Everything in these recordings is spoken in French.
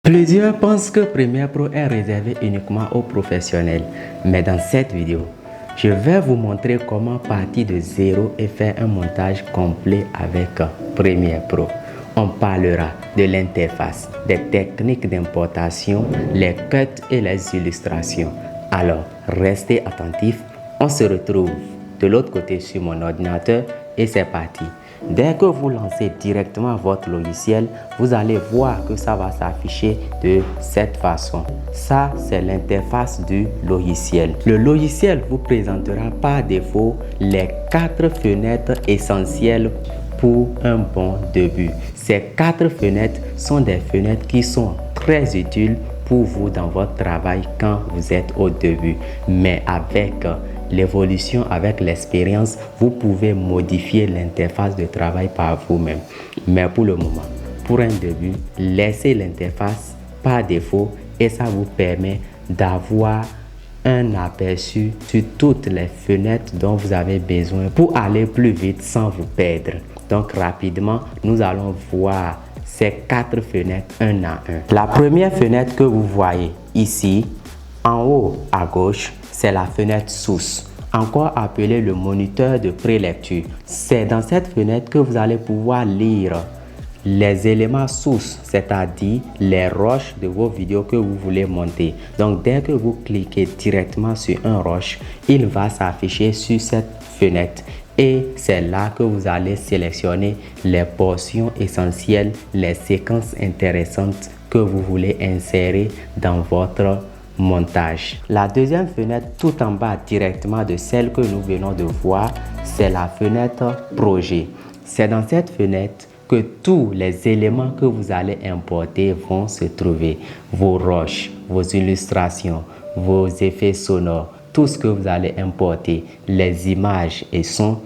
Plusieurs pensent que Premiere Pro est réservé uniquement aux professionnels, mais dans cette vidéo, je vais vous montrer comment partir de zéro et faire un montage complet avec Premiere Pro. On parlera de l'interface, des techniques d'importation, les cuts et les illustrations. Alors, restez attentifs, on se retrouve de l'autre côté sur mon ordinateur et c'est parti. Dès que vous lancez directement votre logiciel, vous allez voir que ça va s'afficher de cette façon. Ça, c'est l'interface du logiciel. Le logiciel vous présentera par défaut les 4 fenêtres essentielles pour un bon début. Ces 4 fenêtres sont des fenêtres qui sont très utiles pour vous dans votre travail quand vous êtes au début. Mais avec l'évolution, avec l'expérience, vous pouvez modifier l'interface de travail par vous-même. Mais pour le moment, pour un début, laissez l'interface par défaut et ça vous permet d'avoir un aperçu sur toutes les fenêtres dont vous avez besoin pour aller plus vite sans vous perdre. Donc rapidement, nous allons voir ces 4 fenêtres un à un. La première fenêtre que vous voyez ici, en haut à gauche, c'est la fenêtre source, encore appelée le moniteur de prélecture. C'est dans cette fenêtre que vous allez pouvoir lire les éléments sources, c'est-à-dire les rushs de vos vidéos que vous voulez monter. Donc, dès que vous cliquez directement sur un rush, il va s'afficher sur cette fenêtre. Et c'est là que vous allez sélectionner les portions essentielles, les séquences intéressantes que vous voulez insérer dans votre montage. La deuxième fenêtre tout en bas directement de celle que nous venons de voir, c'est la fenêtre projet. C'est dans cette fenêtre que tous les éléments que vous allez importer vont se trouver. Vos rushs, vos illustrations, vos effets sonores, tout ce que vous allez importer, les images et sons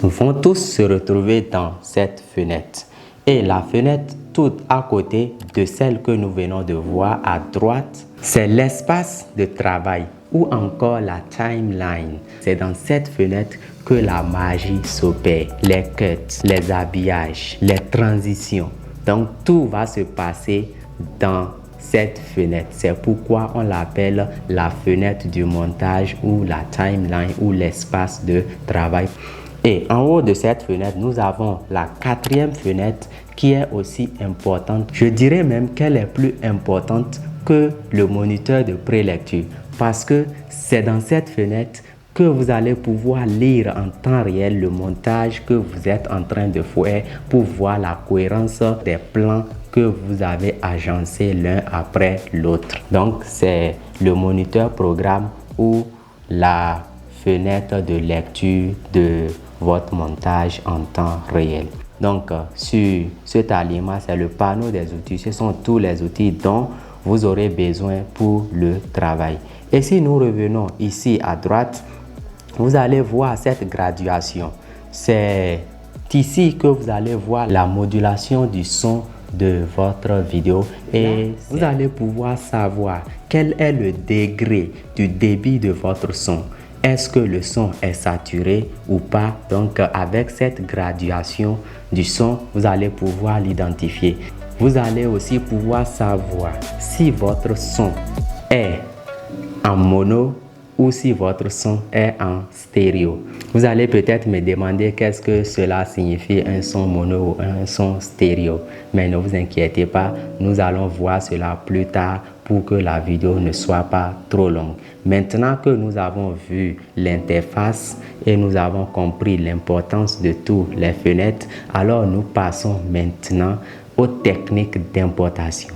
vont tous se retrouver dans cette fenêtre. Et la fenêtre tout à côté de celle que nous venons de voir à droite, c'est l'espace de travail ou encore la timeline. C'est dans cette fenêtre que la magie s'opère. Les cuts, les habillages, les transitions. Donc tout va se passer dans cette fenêtre. C'est pourquoi on l'appelle la fenêtre du montage ou la timeline ou l'espace de travail. Et en haut de cette fenêtre, nous avons la 4e fenêtre qui est aussi importante. Je dirais même qu'elle est plus importante que le moniteur de prélecture parce que c'est dans cette fenêtre que vous allez pouvoir lire en temps réel le montage que vous êtes en train de faire pour voir la cohérence des plans que vous avez agencés l'un après l'autre. Donc, c'est le moniteur programme ou la fenêtre de lecture de votre montage en temps réel. Donc, sur cet aliment, c'est le panneau des outils. Ce sont tous les outils dont vous aurez besoin pour le travail. Et si nous revenons ici à droite, vous allez voir cette graduation. C'est ici que vous allez voir la modulation du son de votre vidéo et vous allez pouvoir savoir quel est le degré du débit de votre son. Est-ce que le son est saturé ou pas? Donc, avec cette graduation du son, vous allez pouvoir l'identifier. Vous allez aussi pouvoir savoir si votre son est en mono ou si votre son est en stéréo. Vous allez peut-être me demander qu'est-ce que cela signifie un son mono ou un son stéréo. Mais ne vous inquiétez pas, nous allons voir cela plus tard pour que la vidéo ne soit pas trop longue. Maintenant que nous avons vu l'interface et nous avons compris l'importance de toutes les fenêtres, alors nous passons maintenant aux techniques d'importation.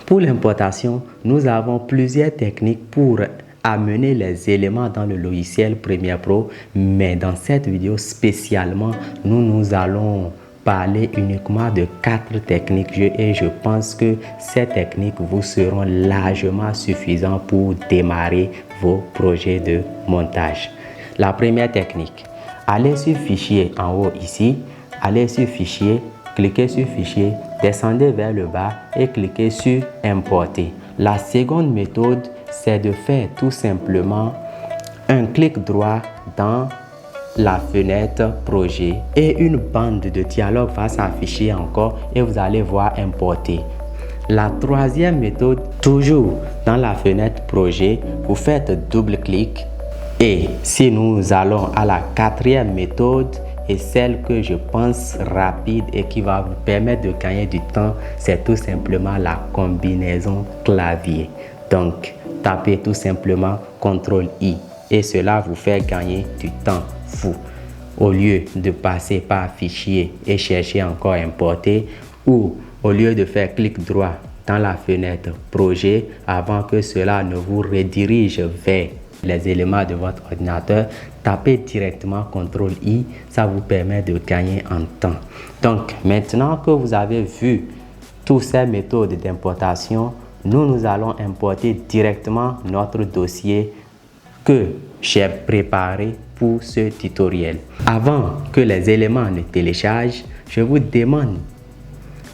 Pour l'importation, nous avons plusieurs techniques pour amener les éléments dans le logiciel Premiere Pro, mais dans cette vidéo spécialement, nous allons parler uniquement de 4 techniques et je pense que ces techniques vous seront largement suffisantes pour démarrer vos projets de montage. La première technique, allez sur Fichier en haut ici, allez sur Fichier, cliquez sur Fichier, descendez vers le bas et cliquez sur Importer. La seconde méthode, c'est de faire tout simplement un clic droit dans la fenêtre projet et une bande de dialogue va s'afficher encore et vous allez voir importer. La troisième méthode, toujours dans la fenêtre projet, vous faites double-clic. Et si nous allons à la quatrième méthode, et celle que je pense rapide et qui va vous permettre de gagner du temps, c'est tout simplement la combinaison clavier. Donc, tapez tout simplement CTRL-I et cela vous fait gagner du temps fou. Au lieu de passer par fichier et chercher encore importer, ou au lieu de faire clic droit dans la fenêtre projet avant que cela ne vous redirige vers les éléments de votre ordinateur, tapez directement CTRL-I, ça vous permet de gagner en temps. Donc maintenant que vous avez vu toutes ces méthodes d'importation, nous allons importer directement notre dossier que j'ai préparé pour ce tutoriel. Avant que les éléments ne téléchargent, je vous demande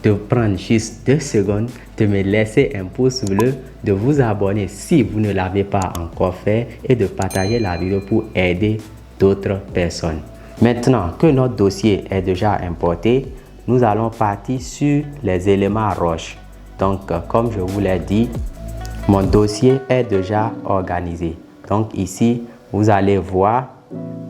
de prendre juste 2 secondes, de me laisser un pouce bleu, de vous abonner si vous ne l'avez pas encore fait et de partager la vidéo pour aider d'autres personnes. Maintenant que notre dossier est déjà importé, nous allons partir sur les éléments roches. Donc, comme je vous l'ai dit, mon dossier est déjà organisé. Donc ici, vous allez voir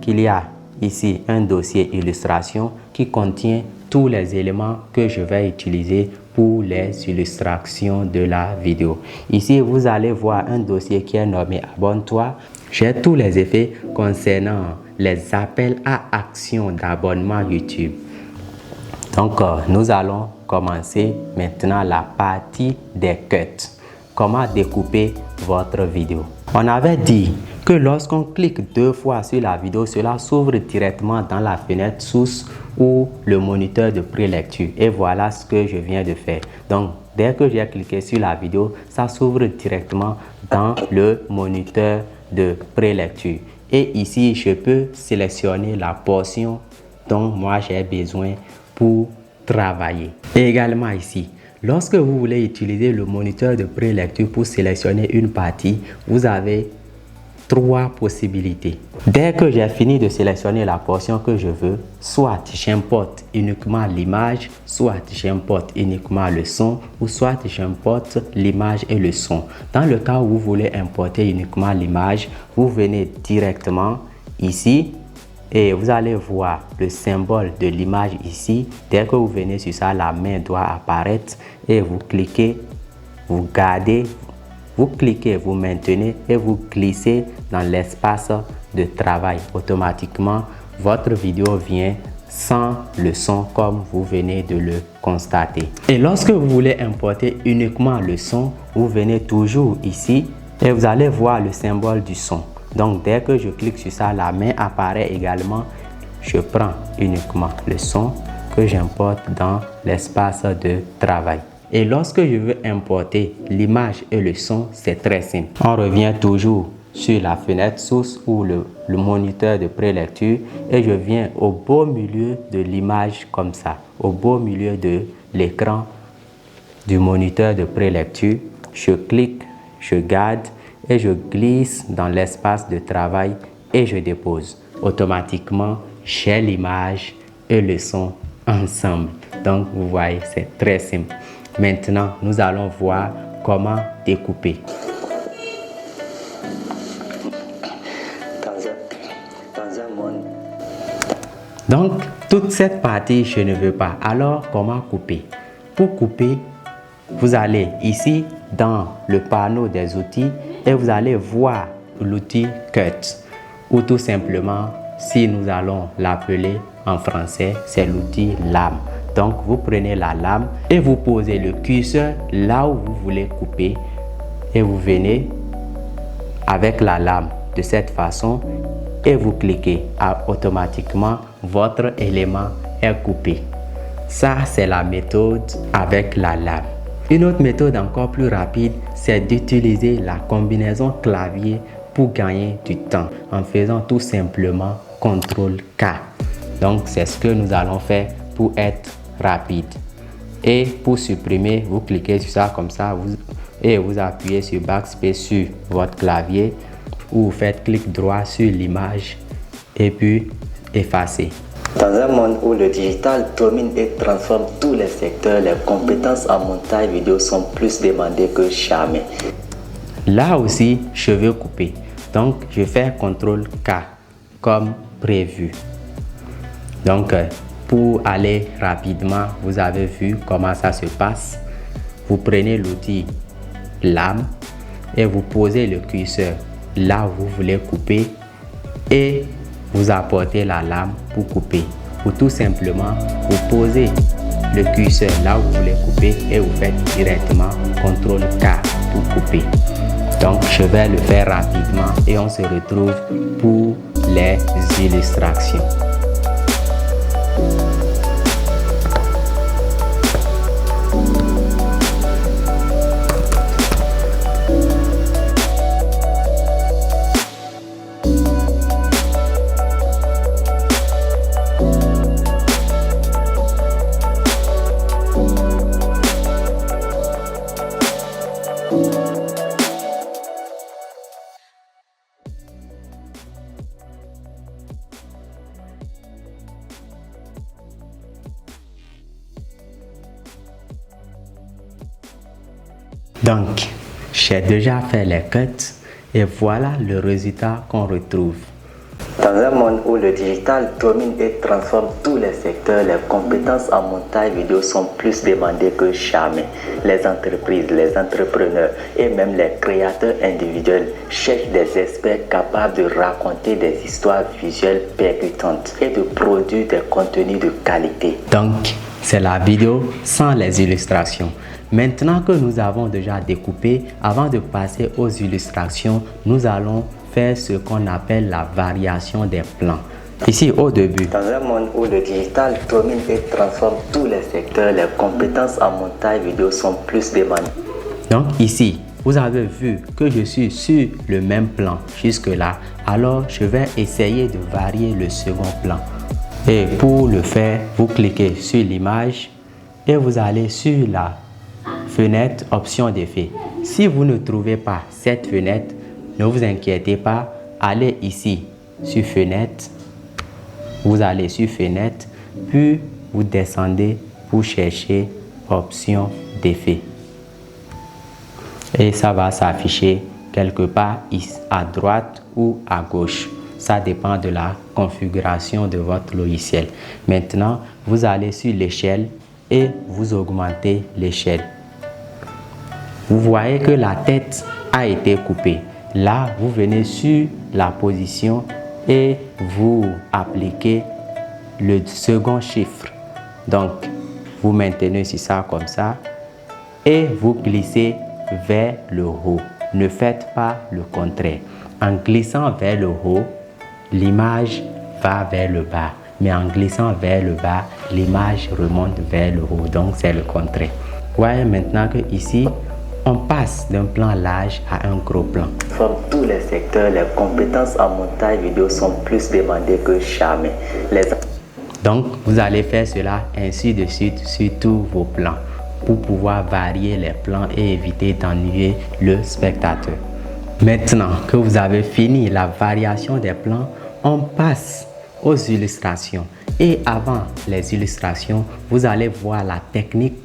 qu'il y a ici un dossier illustration qui contient tous les éléments que je vais utiliser pour les illustrations de la vidéo. Ici, vous allez voir un dossier qui est nommé Abonne-toi. J'ai tous les effets concernant les appels à action d'abonnement YouTube. Donc, nous allons commencer maintenant la partie des cuts. Comment découper votre vidéo. On avait dit que lorsqu'on clique 2 fois sur la vidéo, cela s'ouvre directement dans la fenêtre source ou le moniteur de prélecture. Et voilà ce que je viens de faire. Donc, dès que j'ai cliqué sur la vidéo, ça s'ouvre directement dans le moniteur de prélecture. Et ici, je peux sélectionner la portion dont moi j'ai besoin pour travailler. Et également ici, lorsque vous voulez utiliser le moniteur de prélecture pour sélectionner une partie, vous avez 3 possibilités. Dès que j'ai fini de sélectionner la portion que je veux, soit j'importe uniquement l'image, soit j'importe uniquement le son, ou soit j'importe l'image et le son. Dans le cas où vous voulez importer uniquement l'image, vous venez directement ici et vous allez voir le symbole de l'image ici. Dès que vous venez sur ça, la main doit apparaître et vous cliquez, vous gardez, vous cliquez, vous maintenez et vous glissez dans l'espace de travail. Automatiquement, votre vidéo vient sans le son comme vous venez de le constater. Et lorsque vous voulez importer uniquement le son, vous venez toujours ici et vous allez voir le symbole du son. Donc, dès que je clique sur ça, la main apparaît également. Je prends uniquement le son que j'importe dans l'espace de travail. Et lorsque je veux importer l'image et le son, c'est très simple. On revient toujours sur la fenêtre source ou le moniteur de prélecture et je viens au beau milieu de l'image comme ça, au beau milieu de l'écran du moniteur de prélecture. Je clique, je garde et je glisse dans l'espace de travail et je dépose. Automatiquement, j'ai l'image et le son ensemble. Donc, vous voyez, c'est très simple. Maintenant, nous allons voir comment découper. Donc, toute cette partie, je ne veux pas. Alors, comment couper? Pour couper, vous allez ici dans le panneau des outils et vous allez voir l'outil Cut. Ou tout simplement, si nous allons l'appeler en français, c'est l'outil lame. Donc, vous prenez la lame et vous posez le curseur là où vous voulez couper et vous venez avec la lame de cette façon et vous cliquez. Automatiquement, votre élément est coupé. Ça, c'est la méthode avec la lame. Une autre méthode encore plus rapide, c'est d'utiliser la combinaison clavier pour gagner du temps en faisant tout simplement CTRL-K. Donc, c'est ce que nous allons faire pour être rapide. Et pour supprimer, vous cliquez sur ça comme ça et vous appuyez sur Backspace sur votre clavier ou vous faites clic droit sur l'image et puis effacer. Dans un monde où le digital domine et transforme tous les secteurs, les compétences en montage vidéo sont plus demandées que jamais. Là aussi, je veux couper. Donc, je fais CTRL K comme prévu. Donc, pour aller rapidement, vous avez vu comment ça se passe. Vous prenez l'outil lame et vous posez le curseur là où vous voulez couper et vous apportez la lame pour couper. Ou tout simplement, vous posez le curseur là où vous voulez couper et vous faites directement CTRL K pour couper. Donc, je vais le faire rapidement et on se retrouve pour les illustrations. Donc, j'ai déjà fait les cuts et voilà le résultat qu'on retrouve. Dans un monde où le digital domine et transforme tous les secteurs, les compétences en montage vidéo sont plus demandées que jamais. Les entreprises, les entrepreneurs et même les créateurs individuels cherchent des experts capables de raconter des histoires visuelles percutantes et de produire des contenus de qualité. Donc, c'est la vidéo sans les illustrations. Maintenant que nous avons déjà découpé, avant de passer aux illustrations, nous allons faire ce qu'on appelle la variation des plans. Ici au début. Dans un monde où le digital domine et transforme tous les secteurs, les compétences en montage vidéo sont plus demandées. Donc ici, vous avez vu que je suis sur le même plan jusque-là. Alors je vais essayer de varier le second plan. Et pour le faire, vous cliquez sur l'image et vous allez sur la fenêtre option d'effet. Si vous ne trouvez pas cette fenêtre, ne vous inquiétez pas, allez ici sur fenêtre, vous allez sur fenêtre, puis vous descendez pour chercher option d'effet. Et ça va s'afficher quelque part à droite ou à gauche. Ça dépend de la configuration de votre logiciel. Maintenant, vous allez sur l'échelle et vous augmentez l'échelle. Vous voyez que la tête a été coupée. Là, vous venez sur la position et vous appliquez le second chiffre. Donc, vous maintenez sur ça comme ça et vous glissez vers le haut. Ne faites pas le contraire. En glissant vers le haut, l'image va vers le bas. Mais en glissant vers le bas, l'image remonte vers le haut. Donc, c'est le contraire. Vous voyez maintenant que ici, on passe d'un plan large à un gros plan. Dans tous les secteurs, les compétences en montage vidéo sont plus demandées que jamais. Donc, vous allez faire cela ainsi de suite sur tous vos plans pour pouvoir varier les plans et éviter d'ennuyer le spectateur. Maintenant que vous avez fini la variation des plans, on passe aux illustrations. Et avant les illustrations, vous allez voir la technique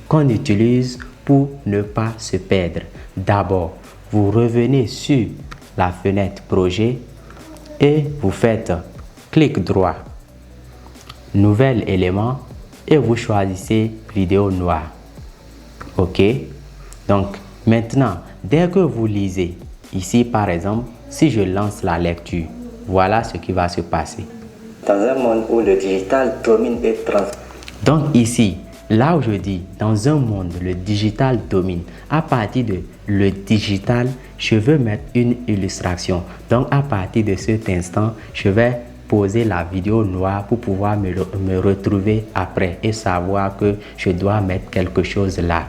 qu'on utilise pour ne pas se perdre. D'abord, vous revenez sur la fenêtre projet et vous faites clic droit, nouvel élément et vous choisissez vidéo noire. OK? Donc, maintenant, dès que vous lisez, ici par exemple, si je lance la lecture, voilà ce qui va se passer. Dans un monde où le digital domine et transforme. Donc ici, là où je dis, dans un monde, le digital domine. À partir de le digital, je veux mettre une illustration. Donc à partir de cet instant, je vais poser la vidéo noire pour pouvoir me retrouver après et savoir que je dois mettre quelque chose là.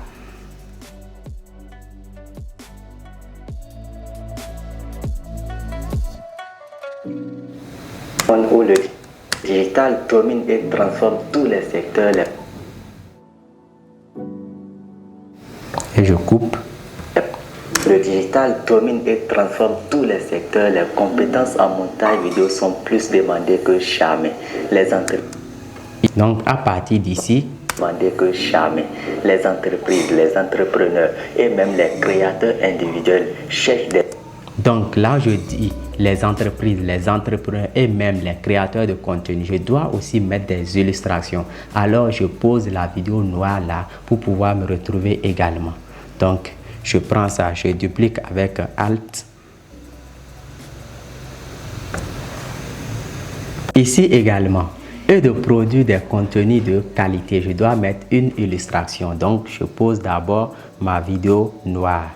Où le digital domine et transforme tous les secteurs. Et je coupe. Le digital domine et transforme tous les secteurs. Les compétences en montage vidéo sont plus demandées que jamais. Donc, à partir d'ici, que jamais. Les entreprises, les entrepreneurs et même les créateurs individuels cherchent des... Donc là, je dis les entreprises, les entrepreneurs et même les créateurs de contenu. Je dois aussi mettre des illustrations. Alors, je pose la vidéo noire là pour pouvoir me retrouver également. Donc, je prends ça, je duplique avec Alt. Ici également, et de produire des contenus de qualité, je dois mettre une illustration. Donc, je pose d'abord ma vidéo noire.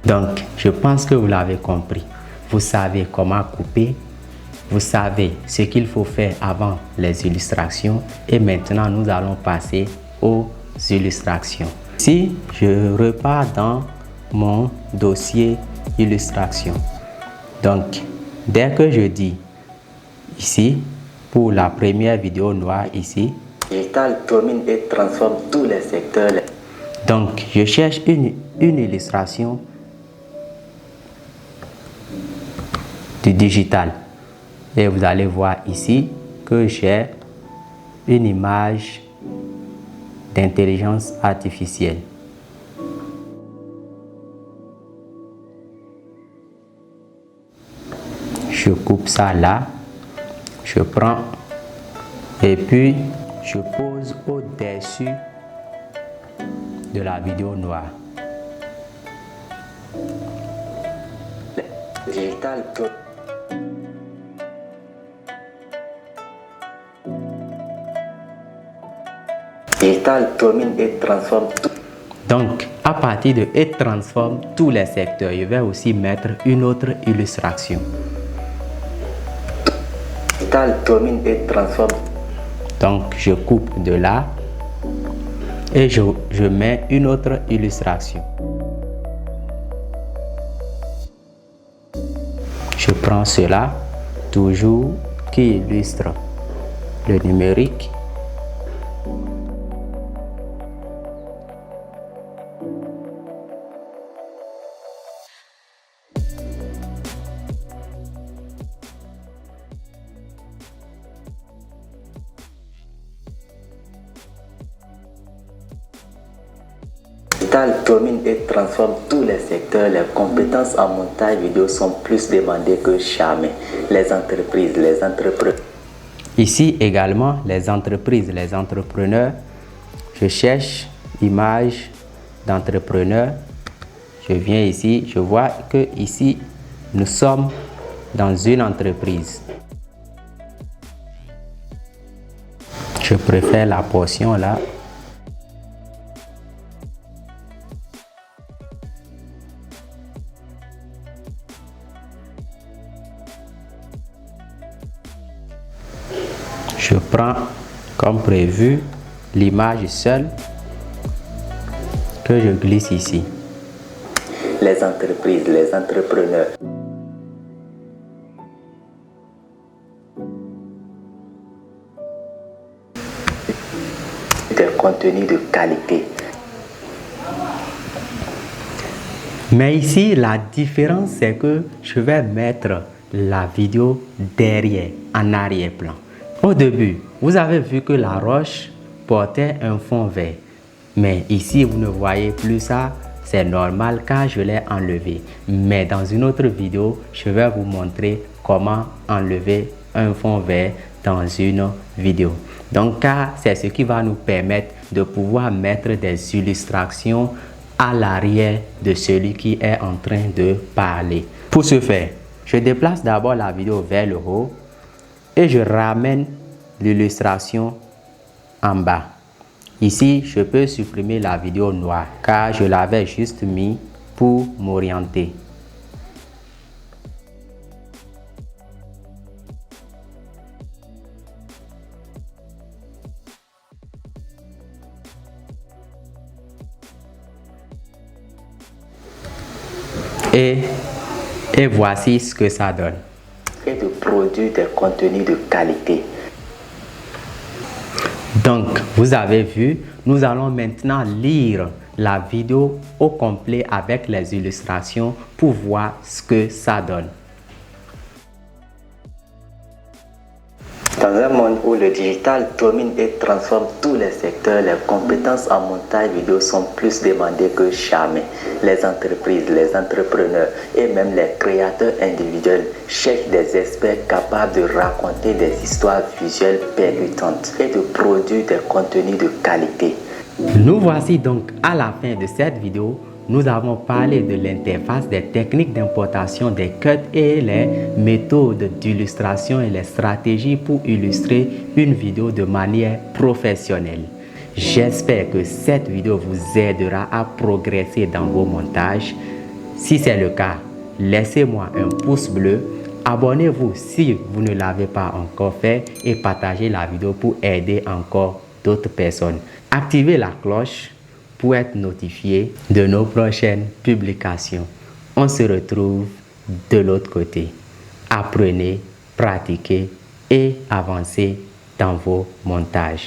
Donc, je pense que vous l'avez compris. Vous savez comment couper. Vous savez ce qu'il faut faire avant les illustrations. Et maintenant, nous allons passer aux illustrations. Ici, je repars dans mon dossier illustration. Donc, dès que je dis ici, pour la première vidéo noire ici, digital domine et transforme tous les secteurs. Donc, je cherche une illustration du digital et vous allez voir ici que j'ai une image d'intelligence artificielle. Je coupe ça là, je prends et puis je pose au-dessus de la vidéo noire. Digital domine et transforme tout. Donc, à partir de et transforme tous les secteurs, je vais aussi mettre une autre illustration. Digital domine et transforme. Donc, je coupe de là et je mets une autre illustration. Je prends cela, toujours qui illustre le numérique. Digital domine et transforme tous les secteurs. Les compétences en montage vidéo sont plus demandées que jamais. Les entreprises, les entrepreneurs. Ici également, les entreprises, les entrepreneurs. Je cherche image d'entrepreneur. Je viens ici, je vois que ici, nous sommes dans une entreprise. Je préfère la portion là. Je prends comme prévu l'image seule que je glisse ici. Les entreprises, les entrepreneurs. Des contenus de qualité. Mais ici, la différence, c'est que je vais mettre la vidéo derrière, en arrière-plan. Au début, vous avez vu que la roche portait un fond vert. Mais ici, vous ne voyez plus ça. C'est normal car je l'ai enlevé. Mais dans une autre vidéo, je vais vous montrer comment enlever un fond vert dans une vidéo. Donc, car c'est ce qui va nous permettre de pouvoir mettre des illustrations à l'arrière de celui qui est en train de parler. Pour ce faire, je déplace d'abord la vidéo vers le haut. et je ramène l'illustration en bas. Ici, je peux supprimer la vidéo noire car je l'avais juste mis pour m'orienter. Et voici ce que ça donne. Et de produire des contenus de qualité. Donc, vous avez vu, nous allons maintenant lire la vidéo au complet avec les illustrations pour voir ce que ça donne. Dans un monde où le digital domine et transforme tous les secteurs, les compétences en montage vidéo sont plus demandées que jamais. Les entreprises, les entrepreneurs et même les créateurs individuels cherchent des experts capables de raconter des histoires visuelles percutantes et de produire des contenus de qualité. Nous voici donc à la fin de cette vidéo. Nous avons parlé de l'interface, des techniques d'importation des cuts et les méthodes d'illustration et les stratégies pour illustrer une vidéo de manière professionnelle. J'espère que cette vidéo vous aidera à progresser dans vos montages. Si c'est le cas, laissez-moi un pouce bleu. Abonnez-vous si vous ne l'avez pas encore fait et partagez la vidéo pour aider encore d'autres personnes. Activez la cloche pour être notifié de nos prochaines publications. On se retrouve de l'autre côté. Apprenez, pratiquez et avancez dans vos montages.